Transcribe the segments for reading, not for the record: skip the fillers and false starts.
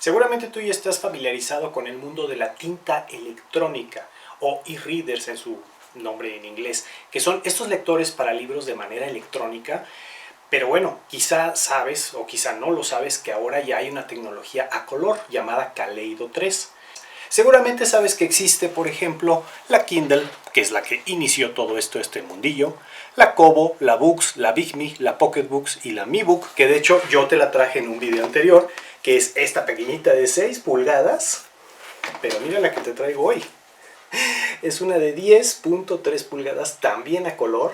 Seguramente tú ya estás familiarizado con el mundo de la tinta electrónica o e-readers en su nombre en inglés, que son estos lectores para libros de manera electrónica. Pero bueno, quizá sabes o quizá no lo sabes que ahora ya hay una tecnología a color llamada Kaleido 3. Seguramente sabes que existe, por ejemplo, la Kindle, que es la que inició todo esto, este mundillo, la Kobo, la Boox, la Bigme, la Pocketbooks y la MiBook, que de hecho yo te la traje en un video anterior, que es esta pequeñita de 6 pulgadas, pero mira la que te traigo hoy. Es una de 10.3 pulgadas, también a color.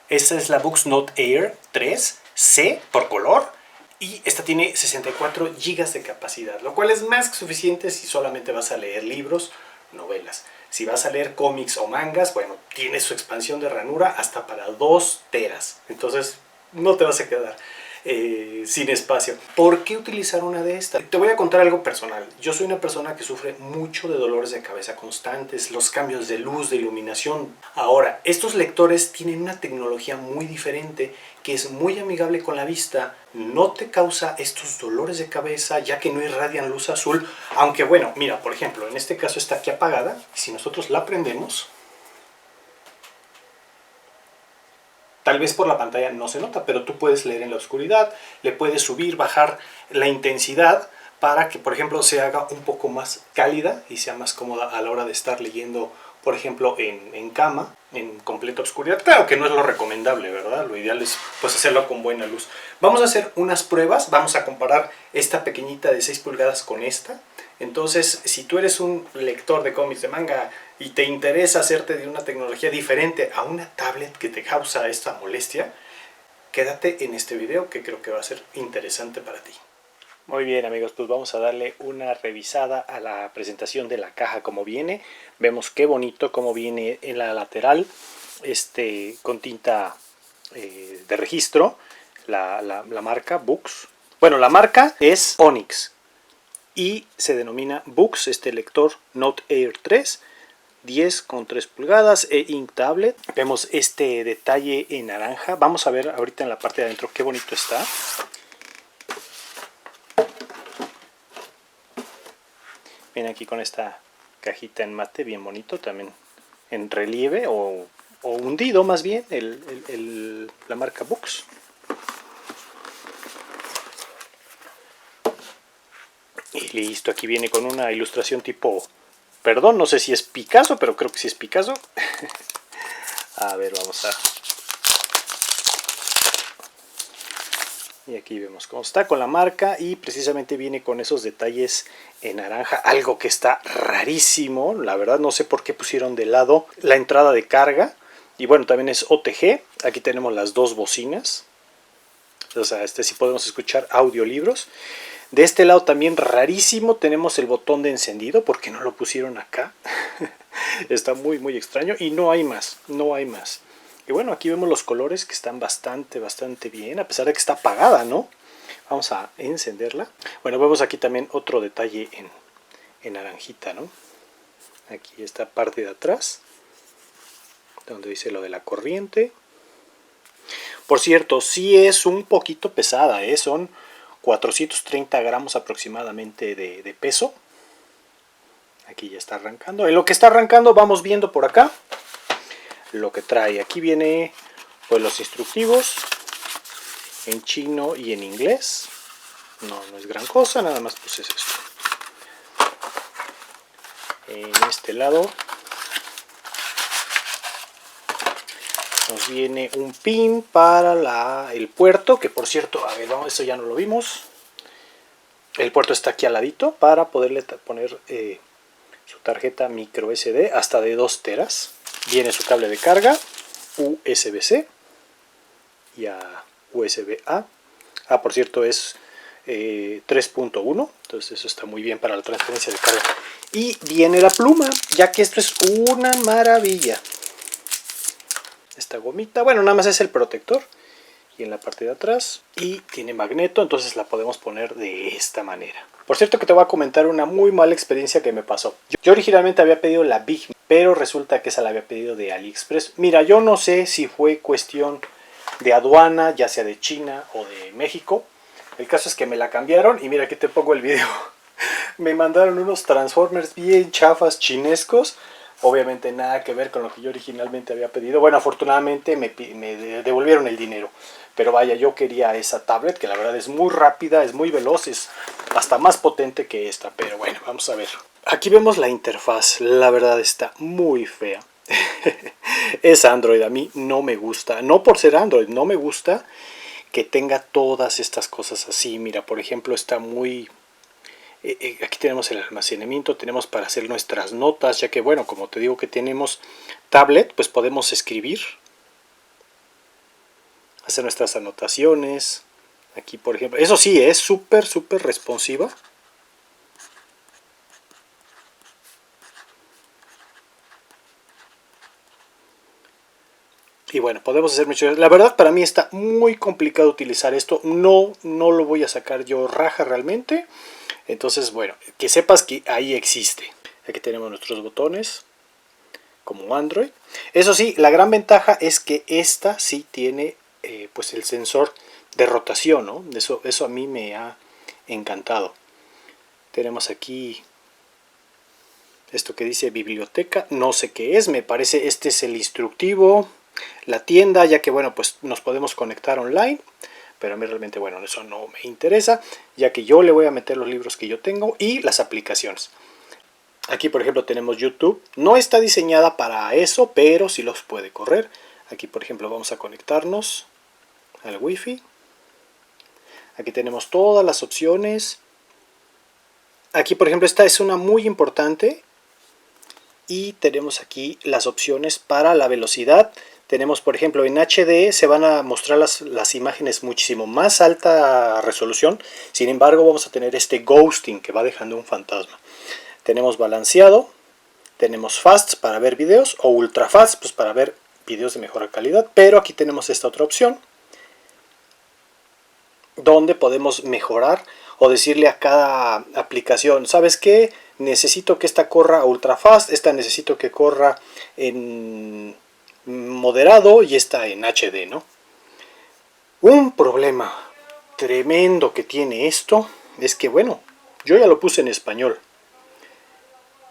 Esta es la Boox Note Air 3C por color. Y esta tiene 64 GB de capacidad, lo cual es más que suficiente si solamente vas a leer libros, novelas. Si vas a leer cómics o mangas, bueno, tiene su expansión de ranura hasta para 2 teras. Entonces no te vas a quedar sin espacio. ¿Por qué utilizar una de estas? Te voy a contar algo personal. Yo soy una persona que sufre mucho de dolores de cabeza constantes, los cambios de luz, de iluminación. Ahora, estos lectores tienen una tecnología muy diferente que es muy amigable con la vista, no te causa estos dolores de cabeza ya que no irradian luz azul, aunque bueno, mira, por ejemplo, en este caso está aquí apagada, y si nosotros la prendemos, tal vez por la pantalla no se nota, pero tú puedes leer en la oscuridad, le puedes subir, bajar la intensidad para que, por ejemplo, se haga un poco más cálida y sea más cómoda a la hora de estar leyendo, por ejemplo, en cama, en completa oscuridad. Claro que no es lo recomendable, ¿verdad? Lo ideal es pues hacerlo con buena luz. Vamos a hacer unas pruebas, vamos a comparar esta pequeñita de 6 pulgadas con esta. Entonces, si tú eres un lector de cómics de manga y te interesa hacerte de una tecnología diferente a una tablet que te causa esta molestia, quédate en este video que creo que va a ser interesante para ti. Muy bien amigos, pues vamos a darle una revisada a la presentación de la caja como viene. Vemos qué bonito como viene en la lateral, con tinta de registro, la marca Boox. Bueno, la marca es Onyx y se denomina Boox, este lector Note Air 3, 10,3 pulgadas e-ink tablet. Vemos este detalle en naranja. Vamos a ver ahorita en la parte de adentro qué bonito está. Viene aquí con esta cajita en mate, bien bonito, también en relieve o hundido más bien, la marca Boox. Y listo, aquí viene con una ilustración tipo, perdón, no sé si es Picasso, pero creo que sí es Picasso. A ver, vamos a... Y aquí vemos cómo está con la marca y precisamente viene con esos detalles en naranja, algo que está rarísimo, la verdad no sé por qué pusieron de lado la entrada de carga. Y bueno, también es OTG, aquí tenemos las dos bocinas, o sea, sí podemos escuchar audiolibros. De este lado también rarísimo tenemos el botón de encendido, porque no lo pusieron acá. Está muy muy extraño y no hay más, no hay más. Y bueno, aquí vemos los colores que están bastante bien, a pesar de que está apagada, ¿no? Vamos a encenderla. Bueno, vemos aquí también otro detalle en naranjita, ¿no? Aquí esta parte de atrás, donde dice lo de la corriente. Por cierto, sí es un poquito pesada, ¿eh? Son 430 gramos aproximadamente de peso. Aquí ya está arrancando. En lo que está arrancando vamos viendo por acá lo que trae. Aquí viene pues los instructivos en chino y en inglés. No es gran cosa, nada más pues es esto. En este lado nos viene un pin para el puerto, que por cierto, a ver, vamos, eso ya no lo vimos. El puerto está aquí al ladito para poderle poner su tarjeta micro SD hasta de 2 teras. Viene su cable de carga USB-C y a USB-A. Por cierto es 3.1, entonces eso está muy bien para la transferencia de carga. Y viene la pluma, ya que esto es una maravilla. Esta gomita, bueno, nada más es el protector y en la parte de atrás, y tiene magneto, entonces la podemos poner de esta manera. Por cierto que te voy a comentar una muy mala experiencia que me pasó. Yo originalmente había pedido la Bigme, pero resulta que esa la había pedido de AliExpress. Mira, yo no sé si fue cuestión de aduana, ya sea de China o de México, El caso es que me la cambiaron y mira, aquí te pongo el video. Me mandaron unos Transformers bien chafas, chinescos. Obviamente nada que ver con lo que yo originalmente había pedido. Bueno, afortunadamente me devolvieron el dinero. Pero vaya, yo quería esa tablet, que la verdad es muy rápida, es muy veloz, es hasta más potente que esta. Pero bueno, vamos a ver. Aquí vemos la interfaz. La verdad está muy fea. Es Android, a mí no me gusta. No por ser Android, no me gusta que tenga todas estas cosas así. Mira, por ejemplo, está muy... aquí tenemos el almacenamiento, tenemos para hacer nuestras notas, ya que bueno, como te digo que tenemos tablet, pues podemos escribir, hacer nuestras anotaciones. Aquí por ejemplo, eso sí, es súper responsiva. Y bueno, podemos hacer mucho. La verdad para mí está muy complicado utilizar esto, no lo voy a sacar yo raja realmente. Entonces bueno, que sepas que ahí existe. Aquí tenemos nuestros botones como Android. Eso sí, la gran ventaja es que esta sí tiene pues el sensor de rotación, ¿no? Eso a mí me ha encantado. Tenemos aquí esto que dice biblioteca, no sé qué es, me parece este es el instructivo, la tienda, ya que bueno, pues nos podemos conectar online, pero a mí realmente bueno, eso no me interesa, ya que yo le voy a meter los libros que yo tengo y las aplicaciones. Aquí por ejemplo tenemos YouTube, no está diseñada para eso, pero sí los puede correr. Aquí por ejemplo vamos a conectarnos al Wi-Fi. Aquí tenemos todas las opciones. Aquí por ejemplo esta es una muy importante. Y tenemos aquí las opciones para la velocidad. Tenemos por ejemplo en HD se van a mostrar las imágenes muchísimo más alta resolución. Sin embargo vamos a tener este ghosting que va dejando un fantasma. Tenemos balanceado, tenemos fast para ver videos o ultra fast pues para ver videos de mejor calidad, pero aquí tenemos esta otra opción donde podemos mejorar o decirle a cada aplicación, ¿sabes qué? Necesito que esta corra ultra fast, esta necesito que corra en moderado y esta en HD, ¿no? Un problema tremendo que tiene esto es que, bueno, yo ya lo puse en español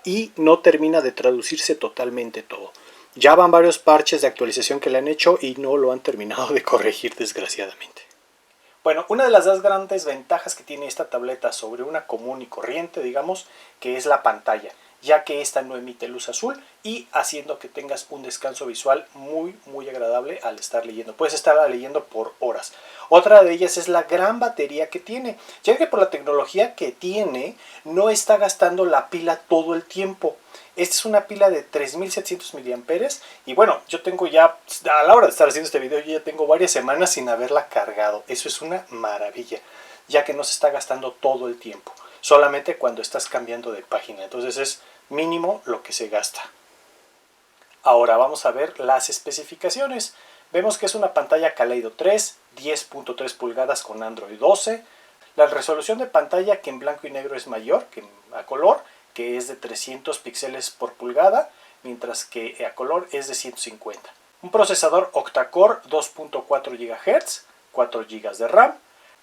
y no termina de traducirse totalmente todo. Ya van varios parches de actualización que le han hecho y no lo han terminado de corregir, desgraciadamente. Bueno, una de las dos grandes ventajas que tiene esta tableta sobre una común y corriente, digamos, que es la pantalla, ya que esta no emite luz azul y haciendo que tengas un descanso visual muy agradable al estar leyendo. Puedes estar leyendo por horas. Otra de ellas es la gran batería que tiene, ya que por la tecnología que tiene no está gastando la pila todo el tiempo. Esta es una pila de 3700 miliamperes y bueno, yo tengo ya, a la hora de estar haciendo este video, yo ya tengo varias semanas sin haberla cargado. Eso es una maravilla, ya que no se está gastando todo el tiempo, solamente cuando estás cambiando de página. Entonces es mínimo lo que se gasta. Ahora vamos a ver las especificaciones. Vemos que es una pantalla Kaleido 3, 10.3 pulgadas con Android 12. La resolución de pantalla que en blanco y negro es mayor que a color, que es de 300 píxeles por pulgada, mientras que a color es de 150. Un procesador octa-core 2.4 GHz, 4 GB de RAM.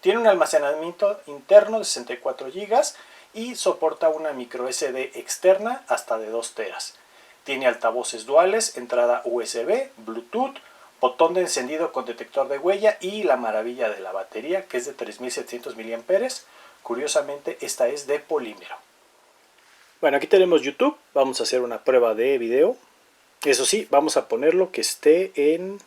Tiene un almacenamiento interno de 64 GB y soporta una micro SD externa hasta de 2 teras. Tiene altavoces duales, entrada USB, Bluetooth, botón de encendido con detector de huella y la maravilla de la batería, que es de 3700 mAh. Curiosamente, esta es de polímero. Bueno, aquí tenemos YouTube. Vamos a hacer una prueba de video. Eso sí, vamos a ponerlo que esté en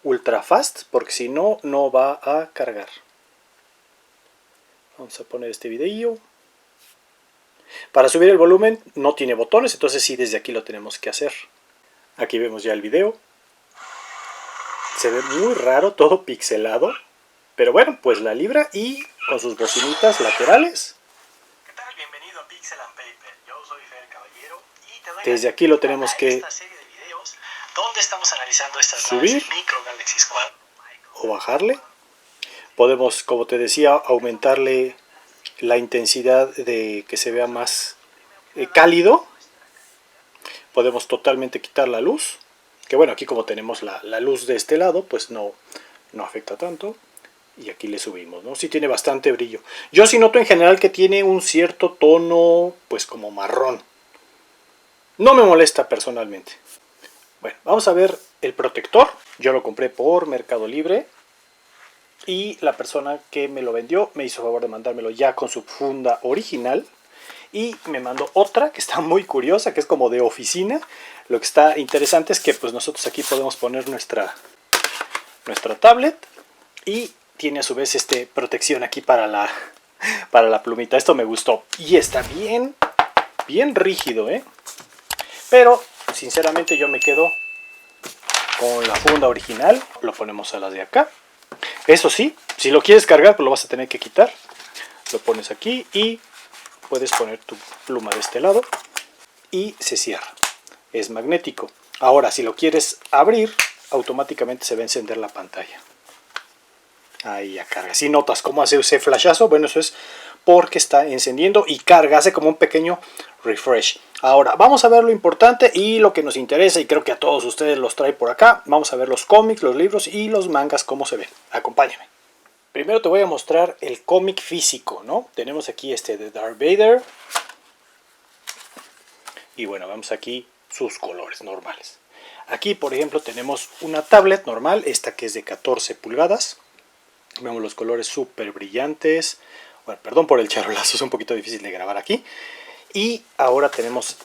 ultra fast, porque si no, no va a cargar. Vamos a poner este video. Para subir el volumen no tiene botones, entonces sí, desde aquí lo tenemos que hacer. Aquí vemos ya el video. Se ve muy raro, todo pixelado. Pero bueno, pues la libra y con sus bocinitas laterales. ¿Qué tal? Bienvenido a Pixel and Paper. Yo soy Fer Caballero y te doy Desde aquí lo tenemos que esta serie de videos donde estamos analizando estas subir micro Galaxy Squad o bajarle. Podemos, como te decía, aumentarle la intensidad de que se vea más cálido. Podemos totalmente quitar la luz, que bueno, aquí como tenemos la luz de este lado, pues no afecta tanto. y aquí le subimos, ¿no? Sí tiene bastante brillo. Yo sí noto en general que tiene un cierto tono, pues como marrón. No me molesta personalmente. Bueno, vamos a ver el protector. Yo lo compré por Mercado Libre y la persona que me lo vendió me hizo favor de mandármelo ya con su funda original y me mandó otra que está muy curiosa, que es como de oficina. Lo que está interesante es que pues nosotros aquí podemos poner nuestra tablet y tiene a su vez protección aquí para la plumita. Esto me gustó y está bien rígido, ¿eh? Pero sinceramente yo me quedo con la funda original. Lo ponemos a las de acá. Eso sí, si lo quieres cargar pues lo vas a tener que quitar. Lo pones aquí y puedes poner tu pluma de este lado y se cierra. Es magnético. Ahora si lo quieres abrir, automáticamente se va a encender la pantalla. Ahí ya carga. Si notas cómo hace ese flashazo, bueno, eso es porque está encendiendo y carga, hace como un pequeño refresh. Ahora vamos a ver lo importante y lo que nos interesa, y creo que a todos ustedes los trae por acá. Vamos a ver los cómics, los libros y los mangas, cómo se ven. Acompáñame. Primero te voy a mostrar el cómic físico, ¿no? Tenemos aquí de Darth Vader. Y bueno, vemos aquí sus colores normales. Aquí, por ejemplo, tenemos una tablet normal, esta que es de 14 pulgadas. Vemos los colores súper brillantes. Bueno, perdón por el charolazo, es un poquito difícil de grabar aquí. Y ahora tenemos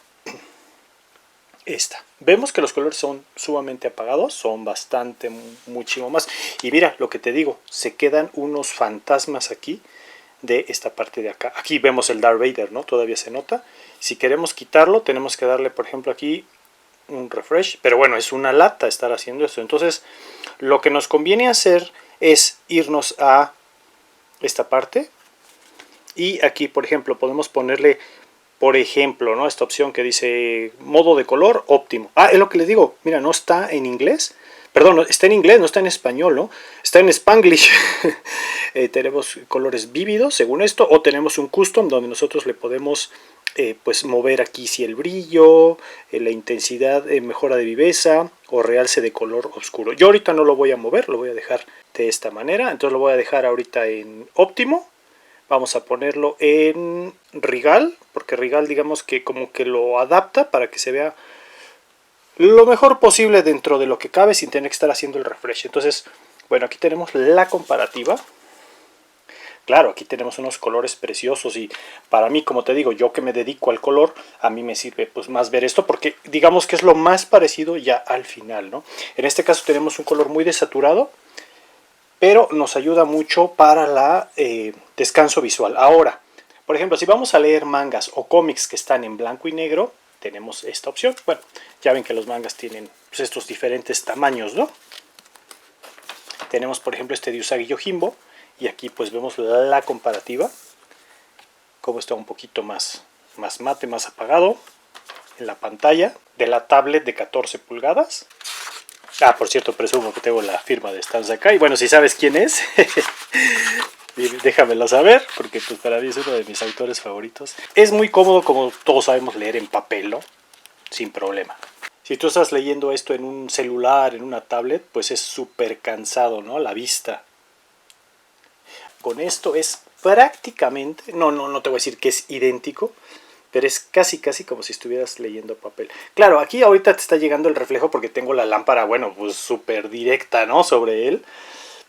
esta. Vemos que los colores son sumamente apagados, son bastante, muchísimo más. Y mira, lo que te digo, se quedan unos fantasmas aquí de esta parte de acá. Aquí vemos el Darth Vader, ¿no? Todavía se nota. Si queremos quitarlo, tenemos que darle, por ejemplo, aquí un refresh. Pero bueno, es una lata estar haciendo esto. Entonces, lo que nos conviene hacer es irnos a esta parte. Y aquí, por ejemplo, podemos ponerle, por ejemplo, ¿no? Esta opción que dice modo de color óptimo. Ah, es lo que les digo. Mira, no está en inglés. Perdón, está en inglés, no está en español, ¿no? Está en Spanglish. Tenemos colores vívidos, según esto, o tenemos un custom donde nosotros le podemos pues mover aquí si el brillo, la intensidad, mejora de viveza o realce de color oscuro. Yo ahorita no lo voy a mover, lo voy a dejar de esta manera. Entonces lo voy a dejar ahorita en óptimo. Vamos a ponerlo en Regal, porque Regal digamos que como que lo adapta para que se vea lo mejor posible dentro de lo que cabe sin tener que estar haciendo el refresh. Entonces, bueno, aquí tenemos la comparativa. Claro, aquí tenemos unos colores preciosos y para mí, como te digo, yo que me dedico al color, a mí me sirve pues más ver esto porque digamos que es lo más parecido ya al final, ¿no? En este caso tenemos un color muy desaturado, pero nos ayuda mucho para la descanso visual. Ahora, por ejemplo, si vamos a leer mangas o cómics que están en blanco y negro, tenemos esta opción. Bueno, ya ven que los mangas tienen pues, estos diferentes tamaños, ¿no? Tenemos, por ejemplo, de Usagi Yojimbo, y aquí pues vemos la comparativa, cómo está un poquito más mate, más apagado en la pantalla de la tablet de 14 pulgadas. Ah, por cierto, presumo que tengo la firma de Stan Sakai. Bueno, si sabes quién es, déjamelo saber, porque pues para mí es uno de mis autores favoritos. Es muy cómodo, como todos sabemos, leer en papel, ¿no? Sin problema. Si tú estás leyendo esto en un celular, en una tablet, pues es súper cansado, ¿no? La vista. Con esto es prácticamente, no te voy a decir que es idéntico, pero es casi como si estuvieras leyendo papel. Claro, aquí ahorita te está llegando el reflejo porque tengo la lámpara, bueno, pues súper directa, ¿no? Sobre él.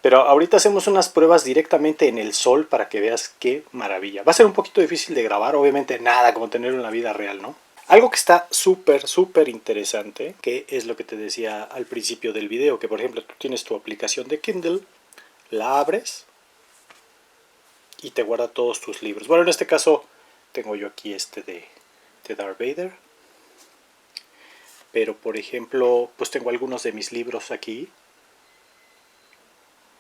Pero ahorita hacemos unas pruebas directamente en el sol para que veas qué maravilla. Va a ser un poquito difícil de grabar, obviamente nada como tenerlo en la vida real, ¿no? Algo que está súper interesante, que es lo que te decía al principio del video, que por ejemplo tú tienes tu aplicación de Kindle, la abres y te guarda todos tus libros. Bueno, en este caso tengo yo aquí de Darth Vader. Pero por ejemplo, pues tengo algunos de mis libros aquí.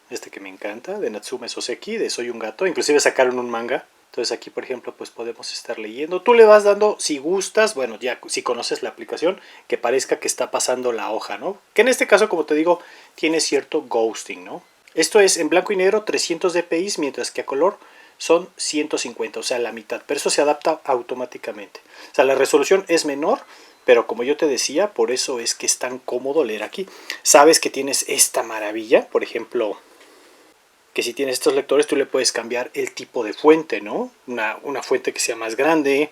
Este que me encanta, de Natsume Soseki, de Soy un gato. Inclusive sacaron un manga. Entonces aquí, por ejemplo, pues podemos estar leyendo. Tú le vas dando, si gustas, bueno, ya si conoces la aplicación, que parezca que está pasando la hoja, ¿no? Que en este caso, como te digo, tiene cierto ghosting, ¿no? Esto es en blanco y negro 300 dpi, mientras que a color son 150, o sea, la mitad. Pero eso se adapta automáticamente. O sea, la resolución es menor, pero como yo te decía, por eso es que es tan cómodo leer aquí. Sabes que tienes esta maravilla, por ejemplo, que si tienes estos lectores tú le puedes cambiar el tipo de fuente, ¿no? Una fuente que sea más grande.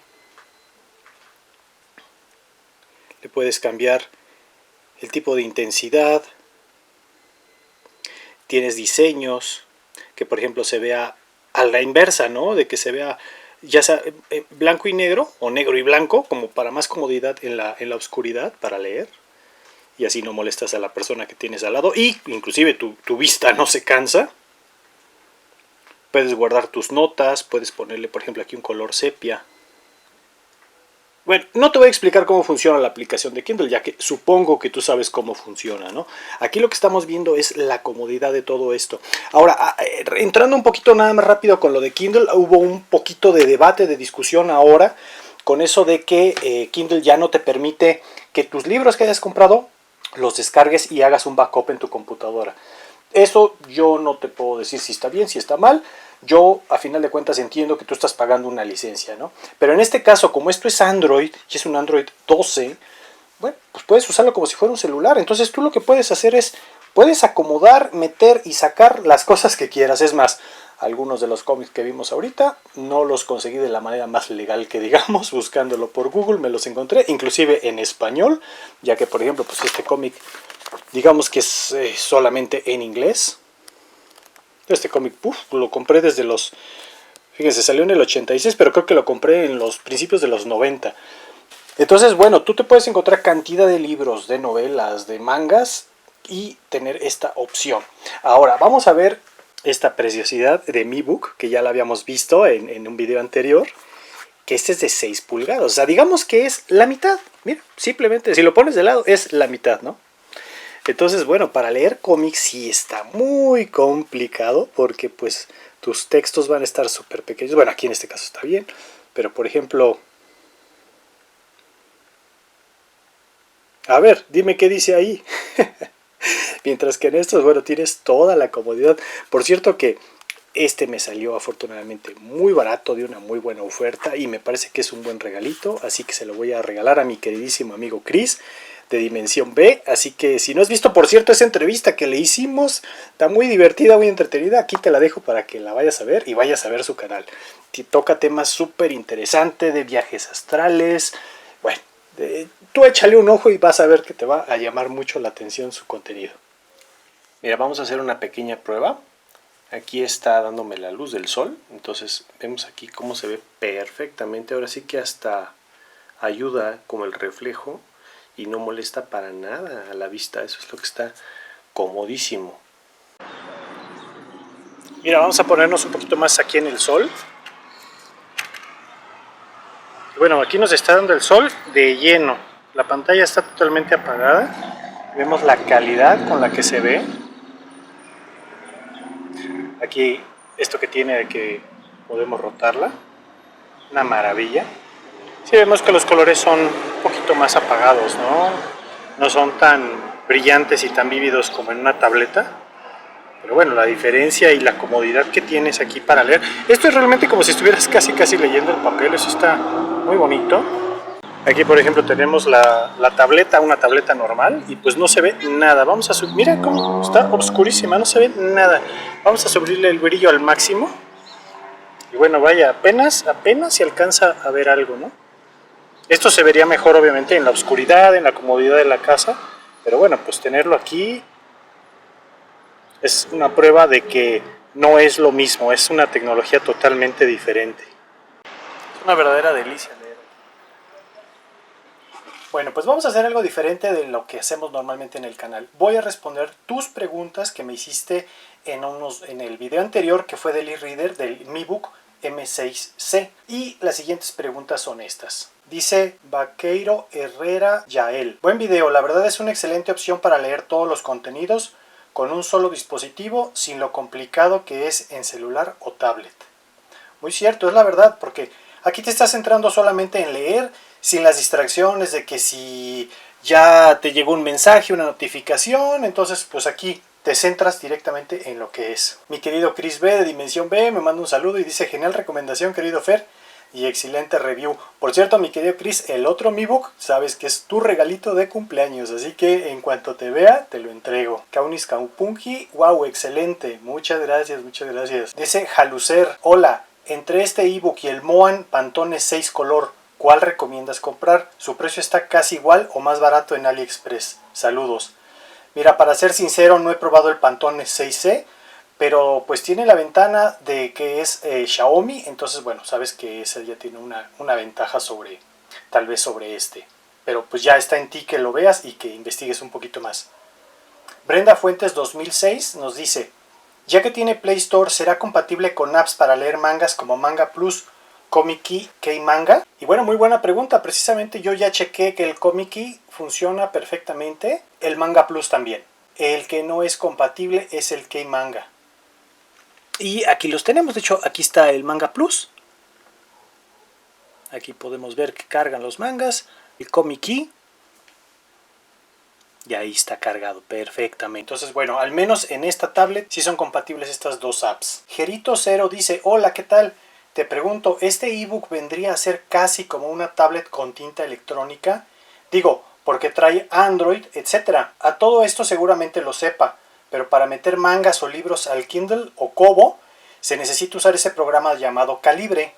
Le puedes cambiar el tipo de intensidad. Tienes diseños que, por ejemplo, se vea a la inversa, ¿no? De que se vea ya sea blanco y negro o negro y blanco, como para más comodidad en la oscuridad para leer. Y así no molestas a la persona que tienes al lado. Y inclusive tu vista no se cansa. Puedes guardar tus notas. Puedes ponerle, por ejemplo, aquí un color sepia. Bueno, no te voy a explicar cómo funciona la aplicación de Kindle, ya que supongo que tú sabes cómo funciona, ¿no? Aquí lo que estamos viendo es la comodidad de todo esto. Ahora, entrando un poquito nada más rápido con lo de Kindle, hubo un poquito de debate, de discusión ahora, con eso de que Kindle ya no te permite que tus libros que hayas comprado los descargues y hagas un backup en tu computadora. Eso yo no te puedo decir si está bien, si está mal. Yo, a final de cuentas, entiendo que tú estás pagando una licencia, ¿no? Pero en este caso, como esto es Android, y es un Android 12, bueno, pues puedes usarlo como si fuera un celular. Entonces tú lo que puedes hacer es, puedes acomodar, meter y sacar las cosas que quieras. Es más, algunos de los cómics que vimos ahorita, no los conseguí de la manera más legal que digamos, buscándolo por Google, me los encontré, inclusive en español, ya que, por ejemplo, pues este cómic, digamos que es solamente en inglés. Este cómic, lo compré desde los... Fíjense, salió en el 86, pero creo que lo compré en los principios de los 90. Entonces, bueno, tú te puedes encontrar cantidad de libros, de novelas, de mangas y tener esta opción. Ahora, vamos a ver esta preciosidad de Mi Book, que ya la habíamos visto en un video anterior, que este es de 6 pulgadas. O sea, digamos que es la mitad. Mira, simplemente, si lo pones de lado, es la mitad, ¿no? Entonces, bueno, para leer cómics sí está muy complicado porque pues tus textos van a estar súper pequeños. Bueno, aquí en este caso está bien, pero por ejemplo... A ver, dime qué dice ahí. Mientras que en estos, bueno, tienes toda la comodidad. Por cierto que este me salió afortunadamente muy barato, de una muy buena oferta y me parece que es un buen regalito, así que se lo voy a regalar a mi queridísimo amigo Chris de Dimensión B. Así que si no has visto, por cierto, esa entrevista que le hicimos, está muy divertida, muy entretenida, aquí te la dejo para que la vayas a ver y vayas a ver su canal. Toca temas súper interesantes de viajes astrales. Bueno, tú échale un ojo y vas a ver que te va a llamar mucho la atención su contenido. Mira, vamos a hacer una pequeña prueba. Aquí está dándome la luz del sol, entonces vemos aquí cómo se ve perfectamente. Ahora sí que hasta ayuda como el reflejo y no molesta para nada a la vista. Eso es lo que está comodísimo. Mira, vamos a ponernos un poquito más aquí en el sol. Bueno, aquí nos está dando el sol de lleno. La pantalla está totalmente apagada. Vemos la calidad con la que se ve. Aquí esto que tiene de que podemos rotarla, una maravilla. Sí, vemos que los colores son un poquito más apagados, ¿no? No son tan brillantes y tan vívidos como en una tableta. Pero bueno, la diferencia y la comodidad que tienes aquí para leer. Esto es realmente como si estuvieras casi leyendo el papel. Eso está muy bonito. Aquí, por ejemplo, tenemos la tableta, una tableta normal, y pues no se ve nada. Vamos a subir, mira cómo está oscurísima, no se ve nada. Vamos a subirle el brillo al máximo. Y bueno, vaya, apenas se alcanza a ver algo, ¿no? Esto se vería mejor, obviamente, en la oscuridad, en la comodidad de la casa. Pero bueno, pues tenerlo aquí es una prueba de que no es lo mismo, es una tecnología totalmente diferente. Es una verdadera delicia leer. Bueno, pues vamos a hacer algo diferente de lo que hacemos normalmente en el canal. Voy a responder tus preguntas que me hiciste en el video anterior, que fue del e-reader del Mi Book M6C. Y las siguientes preguntas son estas. Dice Vaqueiro Herrera Yael: buen video, la verdad es una excelente opción para leer todos los contenidos con un solo dispositivo, sin lo complicado que es en celular o tablet. Muy cierto, es la verdad, porque aquí te estás centrando solamente en leer, sin las distracciones de que si ya te llegó un mensaje, una notificación, entonces pues aquí te centras directamente en lo que es. Mi querido Chris B de Dimensión B me manda un saludo y dice: genial recomendación, querido Fer. y excelente review. Por cierto, mi querido Chris, el otro Mi Book, sabes que es tu regalito de cumpleaños, así que en cuanto te vea, te lo entrego. Kaunis Kaupungi, wow, excelente, muchas gracias, muchas gracias. Dice Jalucer, hola, entre este ebook y el Moan Pantone 6 color, ¿cuál recomiendas comprar? Su precio está casi igual o más barato en AliExpress. Saludos. Mira, para ser sincero, no he probado el Pantone 6C, pero pues tiene la ventana de que es Xiaomi, entonces bueno, sabes que ese ya tiene una ventaja sobre, tal vez sobre este. Pero pues ya está en ti que lo veas y que investigues un poquito más. Brenda Fuentes 2006 nos dice, ya que tiene Play Store, ¿será compatible con apps para leer mangas como Manga Plus, Komiki, K-Manga? Y bueno, muy buena pregunta, precisamente yo ya chequé que el Komiki funciona perfectamente, el Manga Plus también. El que no es compatible es el K-Manga. Y aquí los tenemos, de hecho aquí está el Manga Plus. Aquí podemos ver que cargan los mangas, el Komiki. Y ahí está cargado perfectamente. Entonces, bueno, al menos en esta tablet sí son compatibles estas dos apps. Gerito0 dice, hola, ¿qué tal? Te pregunto, ¿este ebook vendría a ser casi como una tablet con tinta electrónica? Digo, porque trae Android, etc. A todo esto seguramente lo sepa, pero para meter mangas o libros al Kindle o Kobo, se necesita usar ese programa llamado Calibre.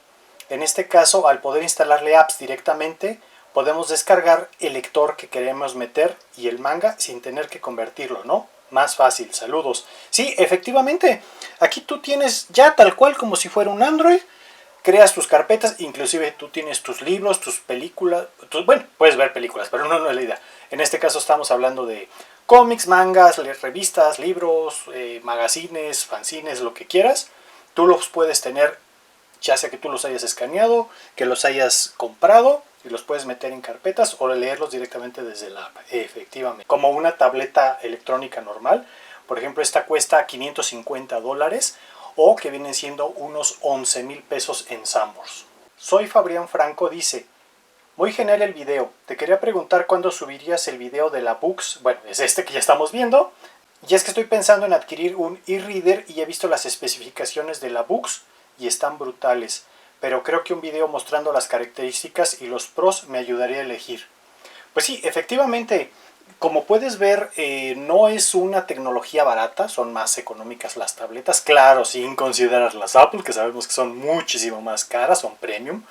En este caso, al poder instalarle apps directamente, podemos descargar el lector que queremos meter y el manga sin tener que convertirlo, ¿no? Más fácil, saludos. Sí, efectivamente, aquí tú tienes ya tal cual como si fuera un Android, creas tus carpetas, inclusive tú tienes tus libros, tus películas, bueno, puedes ver películas, pero no es la idea. En este caso estamos hablando de cómics, mangas, revistas, libros, magazines, fanzines, lo que quieras. Tú los puedes tener, ya sea que tú los hayas escaneado, que los hayas comprado, y los puedes meter en carpetas o leerlos directamente desde la app, efectivamente. Como una tableta electrónica normal, por ejemplo, esta cuesta $550 o que vienen siendo unos 11,000 pesos en Sanborns. Soy Fabrián Franco, dice, muy genial el video, te quería preguntar cuándo subirías el video de la Books, bueno, es este que ya estamos viendo, y es que estoy pensando en adquirir un e-reader y he visto las especificaciones de la Books y están brutales. Pero creo que un video mostrando las características y los pros me ayudaría a elegir. Pues sí, efectivamente, como puedes ver, no es una tecnología barata, son más económicas las tabletas, claro, sin considerar las Apple, que sabemos que son muchísimo más caras, son premium.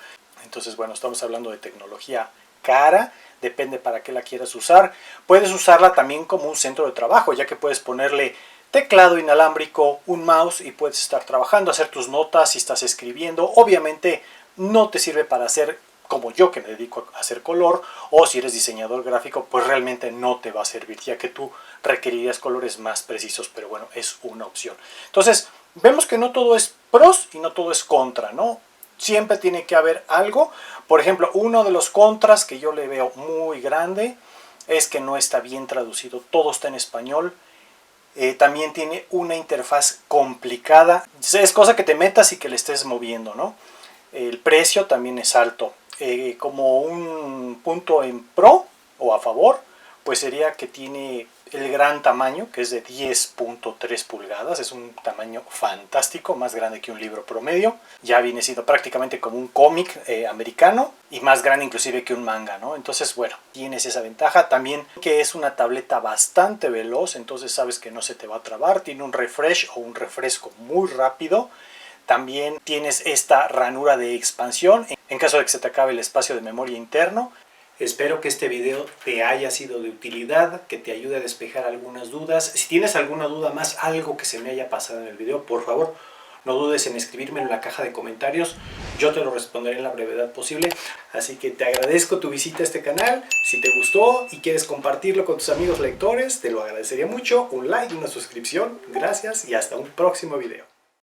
Entonces, bueno, estamos hablando de tecnología cara, depende para qué la quieras usar. Puedes usarla también como un centro de trabajo, ya que puedes ponerle teclado inalámbrico, un mouse y puedes estar trabajando, hacer tus notas si estás escribiendo. Obviamente no te sirve para hacer como yo que me dedico a hacer color, o si eres diseñador gráfico, pues realmente no te va a servir, ya que tú requerirías colores más precisos, pero bueno, es una opción. Entonces, vemos que no todo es pros y no todo es contra, ¿no? Siempre tiene que haber algo. Por ejemplo, uno de los contras que yo le veo muy grande es que no está bien traducido, todo está en español. También tiene una interfaz complicada, es cosa que te metas y que le estés moviendo, ¿no? El precio también es alto. Como un punto en pro o a favor, pues sería que tiene el gran tamaño, que es de 10.3 pulgadas, es un tamaño fantástico, más grande que un libro promedio, ya viene siendo prácticamente como un cómic americano y más grande inclusive que un manga, ¿no? Entonces, bueno, tienes esa ventaja, también que es una tableta bastante veloz, entonces sabes que no se te va a trabar, tiene un refresh o un refresco muy rápido. También tienes esta ranura de expansión en caso de que se te acabe el espacio de memoria interno. Espero que este video te haya sido de utilidad, que te ayude a despejar algunas dudas. Si tienes alguna duda más, algo que se me haya pasado en el video, por favor, no dudes en escribirme en la caja de comentarios. Yo te lo responderé en la brevedad posible. Así que te agradezco tu visita a este canal. Si te gustó y quieres compartirlo con tus amigos lectores, te lo agradecería mucho. Un like, una suscripción. Gracias y hasta un próximo video.